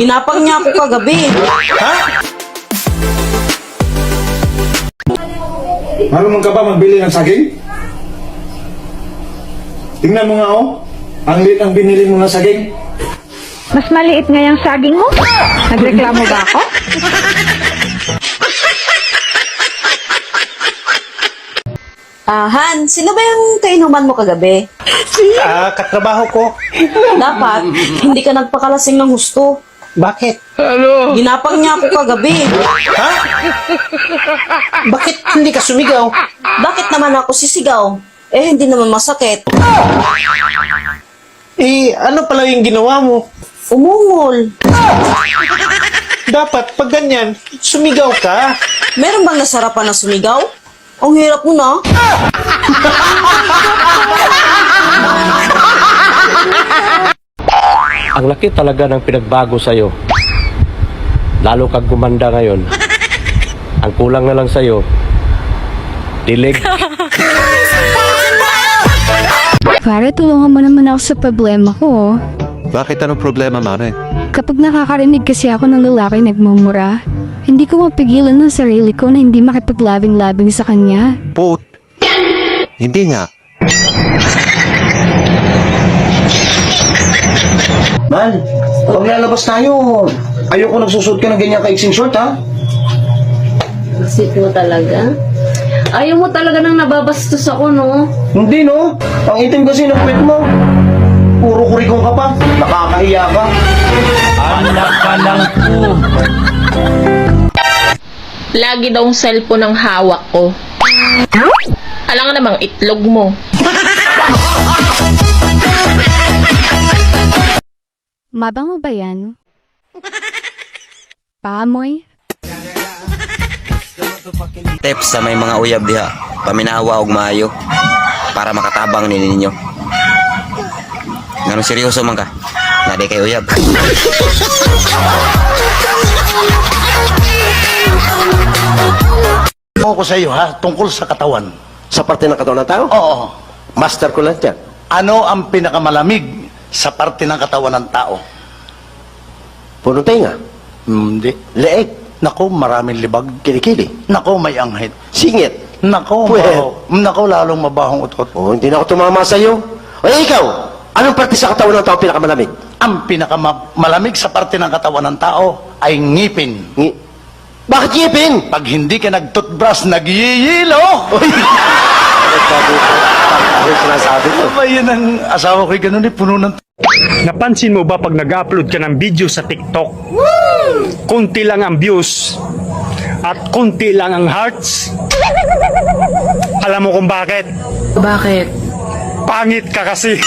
Ginapang niya ako kagabi. Ha? Marunong ka ba magbili ng saging? Tingnan mo nga oh. Ang liit ang binili mo na saging. Mas maliit nga yung saging mo. Nagreklamo ba ako? Han, sino ba yung kainuman mo kagabi? Katrabaho ko. Dapat, hindi ka nagpakalasing ng husto. Bakit? Ginapang niya ako kagabi. Ha? Bakit hindi ka sumigaw? Bakit naman ako sisigaw? Eh, hindi naman masakit. Ano pala yung ginawa mo? Umungol. Dapat, pag ganyan, sumigaw ka. Meron bang nasarapan na sumigaw? Ang hirap mo na. Ang laki talaga ng pinagbago sa'yo. Lalo kang gumanda ngayon. Ang kulang na lang sa'yo, dilig. Pare, tulungan mo naman ako sa problema ko. Bakit anong problema, Mare? Kapag nakakarinig kasi ako ng lalaki nagmumura, hindi ko mapigilan ng sarili ko na hindi makipaglabing-labing sa kanya. Pot. Hindi nga. Man, pag lalabas tayo, ayoko nagsusuot ka ng ganyan kaiksing short ha? Sweet mo talaga. Ayaw mo talaga nang nababastos ako, no? Hindi no, ang itim kasi ng puwet mo. Puro kurikong ka pa, nakakahiya ka. Anak ka ng Lagi daw ang cellphone ang hawak ko. Alam nga namang itlog mo. Mabango ba yan? Paamoy? Tips sa may mga uyab diha, paminawa og maayo para makatabang ninyo. Ganun seryoso man ka? Nadi kay uyab. Ako sa iyo ha, tungkol sa katawan. Sa parte ng katawan ng tao? Oo. Master ko lang yan. Ano ang pinakamalamig sa parte ng katawan ng tao? Punong tenga. Hindi. Leeg. Nako, maraming libag. Kilikili. Nako, may anghit. Singit. Nako, Puwet. nako, lalong mabahong utot. Oh, hindi na ako tumama sa'yo. Ay, ikaw! Anong parte sa katawan ng tao pinakamalamig? Ang pinakamalamig sa parte ng katawan ng tao ay ngipin. Bakit ngipin? Pag hindi ka nag-toothbrush, nagyiyilo! Ano yung sinasabi mo? Ba yan ang asawa ko'y ganun eh, puno ng... Napansin mo ba pag nag-upload ka ng video sa TikTok? Kunti lang ang views at kunti lang ang hearts. Alam mo kung bakit? Bakit? Pangit ka kasi.